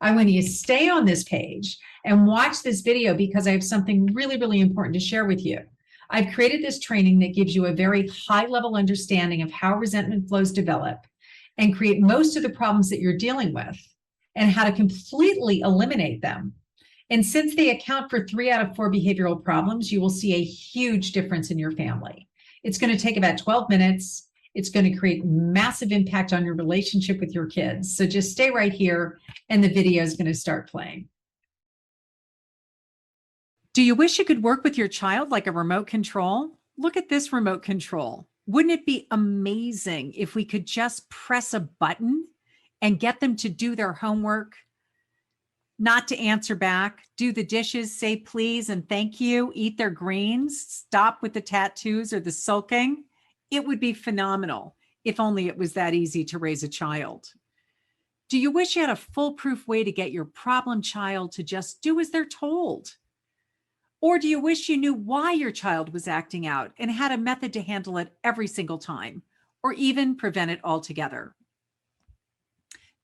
I want you to stay on this page and watch this video because I have something really, really important to share with you. I've created this training that gives you a very high level understanding of how resentment flows develop and create most of the problems that you're dealing with and how to completely eliminate them. And since they account for 3 out of 4 behavioral problems, you will see a huge difference in your family. It's going to take about 12 minutes. It's going to create massive impact on your relationship with your kids. So just stay right here and the video is going to start playing. Do you wish you could work with your child like a remote control? Look at this remote control. Wouldn't it be amazing if we could just press a button and get them to do their homework, not to answer back, do the dishes, say please and thank you, eat their greens, stop with the tattoos or the sulking? It would be phenomenal if only it was that easy to raise a child. Do you wish you had a foolproof way to get your problem child to just do as they're told? Or do you wish you knew why your child was acting out and had a method to handle it every single time, or even prevent it altogether?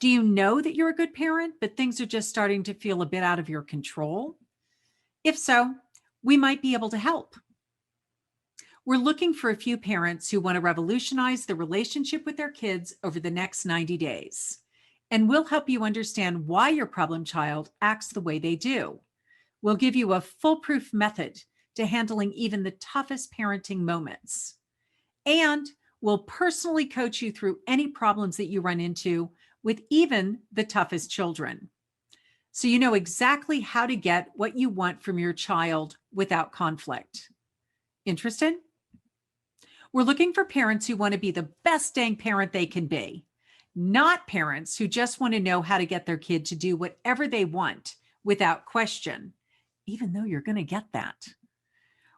Do you know that you're a good parent, but things are just starting to feel a bit out of your control? If so, we might be able to help. We're looking for a few parents who want to revolutionize the relationship with their kids over the next 90 days. And we'll help you understand why your problem child acts the way they do. We'll give you a foolproof method to handling even the toughest parenting moments. And we'll personally coach you through any problems that you run into with even the toughest children. So you know exactly how to get what you want from your child without conflict. Interested? We're looking for parents who want to be the best dang parent they can be, not parents who just want to know how to get their kid to do whatever they want without question, even though you're going to get that.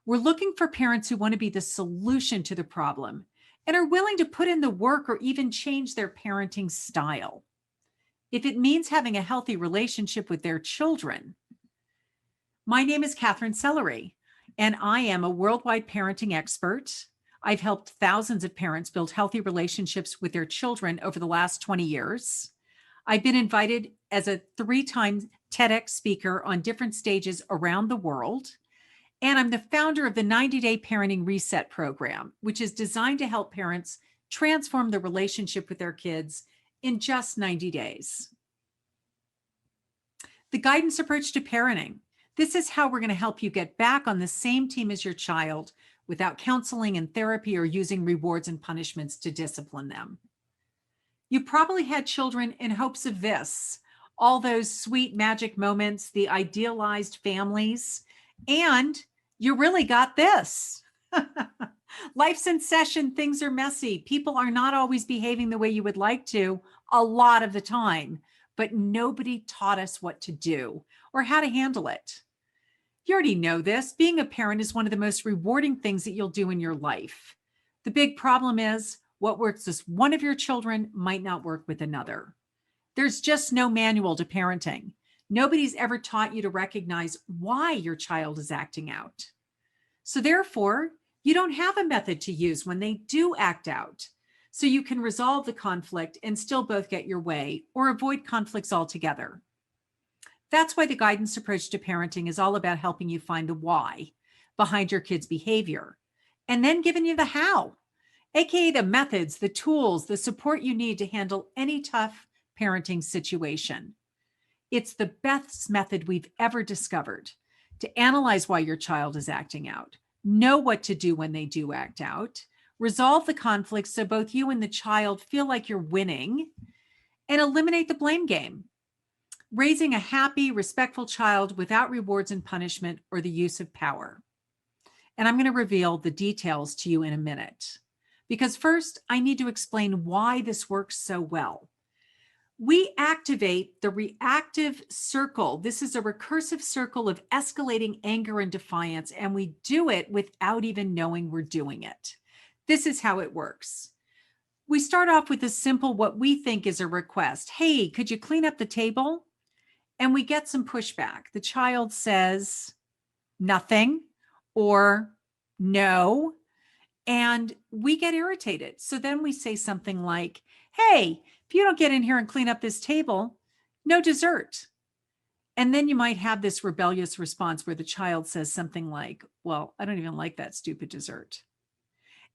We're looking for parents who want to be the solution to the problem and are willing to put in the work or even change their parenting style. If it means having a healthy relationship with their children. My name is Katherine Sellery, and I am a worldwide parenting expert. I've helped thousands of parents build healthy relationships with their children over the last 20 years. I've been invited as a 3-time TEDx speaker on different stages around the world. And I'm the founder of the 90-Day Parenting Reset Program, which is designed to help parents transform the relationship with their kids in just 90 days. The guidance approach to parenting. This is how we're going to help you get back on the same team as your child without counseling and therapy or using rewards and punishments to discipline them. You probably had children in hopes of this, all those sweet magic moments, the idealized families, and you really got this. Life's in session, things are messy. People are not always behaving the way you would like to a lot of the time, but nobody taught us what to do or how to handle it. You already know this. Being a parent is one of the most rewarding things that you'll do in your life. The big problem is what works with one of your children might not work with another. There's just no manual to parenting. Nobody's ever taught you to recognize why your child is acting out. So therefore, you don't have a method to use when they do act out. So you can resolve the conflict and still both get your way or avoid conflicts altogether. That's why the guidance approach to parenting is all about helping you find the why behind your kid's behavior and then giving you the how, aka the methods, the tools, the support you need to handle any tough parenting situation. It's the best method we've ever discovered to analyze why your child is acting out, know what to do when they do act out, resolve the conflict so both you and the child feel like you're winning, and eliminate the blame game. Raising a happy, respectful child without rewards and punishment or the use of power. And I'm going to reveal the details to you in a minute. Because first, I need to explain why this works so well. We activate the reactive circle. This is a recursive circle of escalating anger and defiance, and we do it without even knowing we're doing it. This is how it works. We start off with a simple, what we think is a request. Hey, could you clean up the table? And we get some pushback. The child says nothing or no, and we get irritated. So then we say something like, hey, if you don't get in here and clean up this table, no dessert. And then you might have this rebellious response where the child says something like, well, I don't even like that stupid dessert.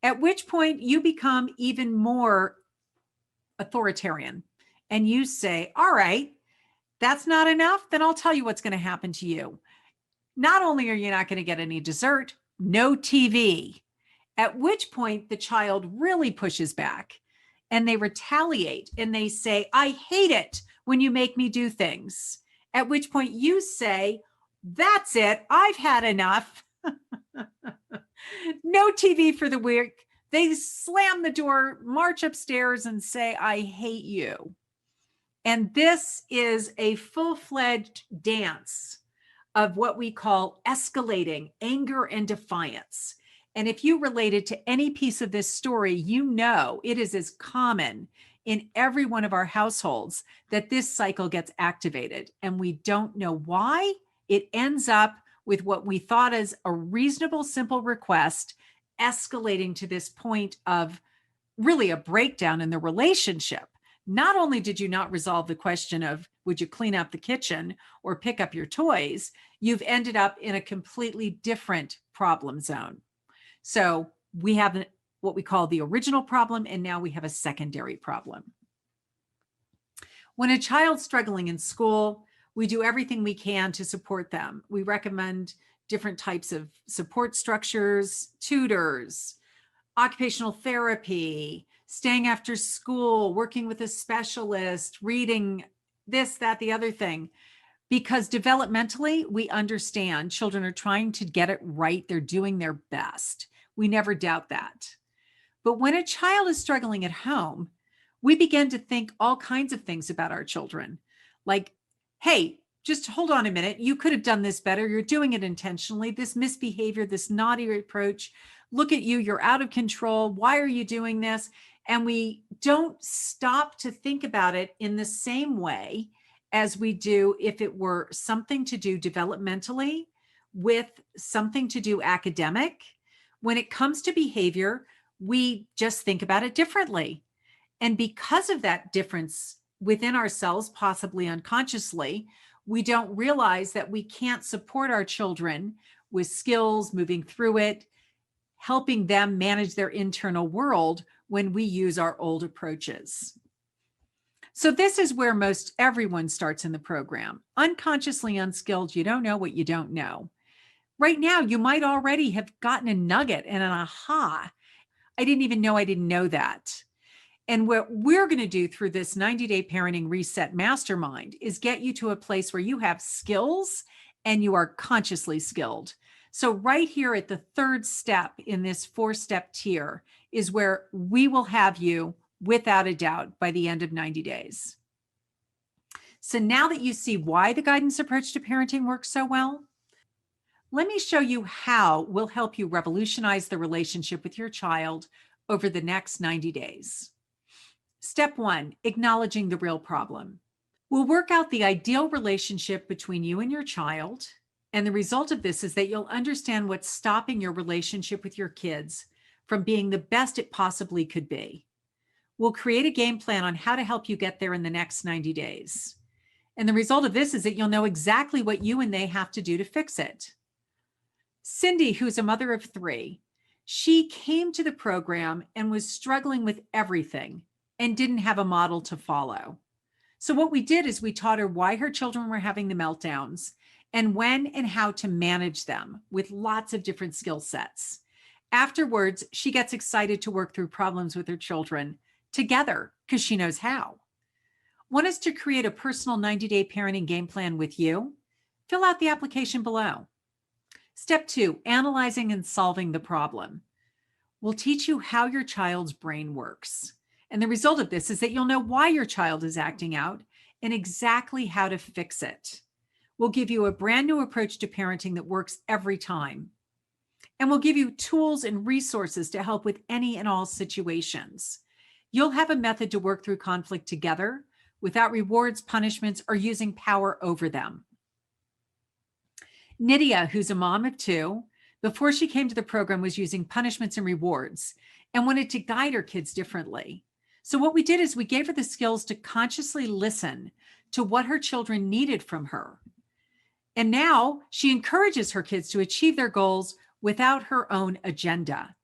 At which point you become even more authoritarian and you say, all right, that's not enough. Then I'll tell you what's going to happen to you. Not only are you not going to get any dessert, no TV. At which point the child really pushes back and they retaliate and they say, I hate it when you make me do things. At which point you say, that's it, I've had enough. No TV for the week. They slam the door, march upstairs, and say, I hate you. And this is a full-fledged dance of what we call escalating anger and defiance. And if you related to any piece of this story, you know it is as common in every one of our households that this cycle gets activated. And we don't know why. It ends up with what we thought as a reasonable, simple request escalating to this point of really a breakdown in the relationship. Not only did you not resolve the question of, would you clean up the kitchen or pick up your toys, you've ended up in a completely different problem zone. So we have what we call the original problem, and now we have a secondary problem. When a child's struggling in school, we do everything we can to support them. We recommend different types of support structures, tutors, occupational therapy, staying after school, working with a specialist, reading this, that, the other thing. Because developmentally, we understand children are trying to get it right. They're doing their best. We never doubt that. But when a child is struggling at home, we begin to think all kinds of things about our children. Like, hey, just hold on a minute. You could have done this better. You're doing it intentionally. This misbehavior, this naughty approach. Look at you. You're out of control. Why are you doing this? And we don't stop to think about it in the same way as we do if it were something to do developmentally with something to do academic. When it comes to behavior, we just think about it differently. And because of that difference within ourselves, possibly unconsciously, we don't realize that we can't support our children with skills, moving through it, helping them manage their internal world when we use our old approaches. So this is where most everyone starts in the program. Unconsciously unskilled, you don't know what you don't know. Right now, you might already have gotten a nugget and an aha. I didn't even know I didn't know that. And what we're going to do through this 90-day parenting reset mastermind is get you to a place where you have skills and you are consciously skilled. So right here at the third step in this 4-step tier is where we will have you without a doubt by the end of 90 days. So now that you see why the guidance approach to parenting works so well, let me show you how we'll help you revolutionize the relationship with your child over the next 90 days. Step 1, acknowledging the real problem. We'll work out the ideal relationship between you and your child. And the result of this is that you'll understand what's stopping your relationship with your kids from being the best it possibly could be. We'll create a game plan on how to help you get there in the next 90 days. And the result of this is that you'll know exactly what you and they have to do to fix it. Cindy, who's a mother of 3, she came to the program and was struggling with everything and didn't have a model to follow. So what we did is we taught her why her children were having the meltdowns and when and how to manage them with lots of different skill sets. Afterwards, she gets excited to work through problems with her children together because she knows how. Want us to create a personal 90-day parenting game plan with you? Fill out the application below. Step 2, analyzing and solving the problem. We'll teach you how your child's brain works. And the result of this is that you'll know why your child is acting out and exactly how to fix it. We'll give you a brand new approach to parenting that works every time. And we'll give you tools and resources to help with any and all situations. You'll have a method to work through conflict together without rewards, punishments, or using power over them. Nydia, who's a mom of 2, before she came to the program was using punishments and rewards and wanted to guide her kids differently. So what we did is we gave her the skills to consciously listen to what her children needed from her. And now she encourages her kids to achieve their goals without her own agenda.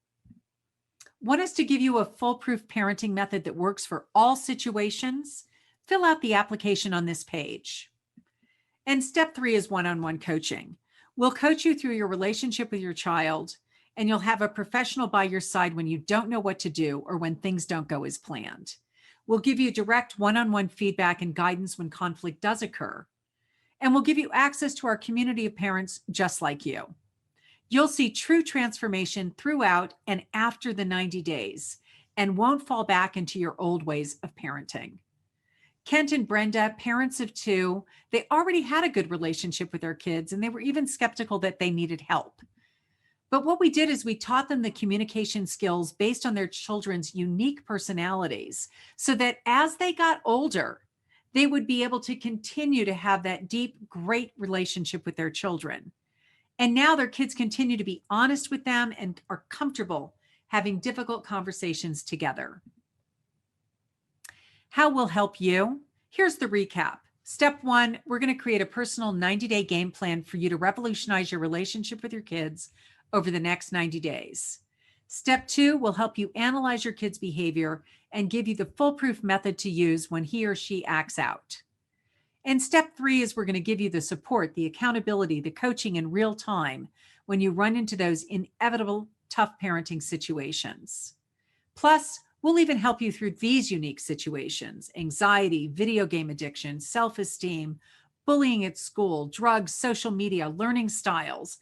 Want us to give you a foolproof parenting method that works for all situations? Fill out the application on this page. And step 3 is one-on-one coaching. We'll coach you through your relationship with your child, and you'll have a professional by your side when you don't know what to do or when things don't go as planned. We'll give you direct one-on-one feedback and guidance when conflict does occur. And we'll give you access to our community of parents just like you. You'll see true transformation throughout and after the 90 days and won't fall back into your old ways of parenting. Kent and Brenda, parents of 2, they already had a good relationship with their kids, and they were even skeptical that they needed help. But what we did is we taught them the communication skills based on their children's unique personalities so that as they got older, they would be able to continue to have that deep, great relationship with their children. And now their kids continue to be honest with them and are comfortable having difficult conversations together. How we'll help you? Here's the recap. Step 1, we're going to create a personal 90-day game plan for you to revolutionize your relationship with your kids over the next 90 days. Step 2 will help you analyze your kid's behavior and give you the foolproof method to use when he or she acts out. And step 3 is we're going to give you the support, the accountability, the coaching in real time when you run into those inevitable tough parenting situations. Plus, we'll even help you through these unique situations: anxiety, video game addiction, self-esteem, bullying at school, drugs, social media, learning styles,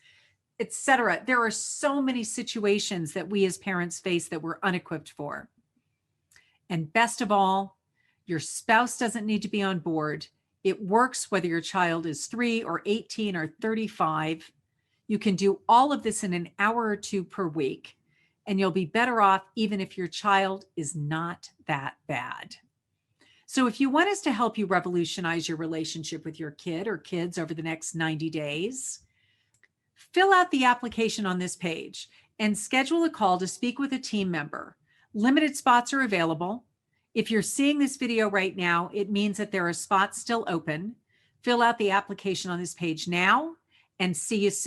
etc. There are so many situations that we as parents face that we're unequipped for. And best of all, your spouse doesn't need to be on board. It works whether your child is 3 or 18 or 35. You can do all of this in an hour or 2 per week, and you'll be better off even if your child is not that bad. So if you want us to help you revolutionize your relationship with your kid or kids over the next 90 days, fill out the application on this page and schedule a call to speak with a team member. Limited spots are available. If you're seeing this video right now, it means that there are spots still open. Fill out the application on this page now and see you soon.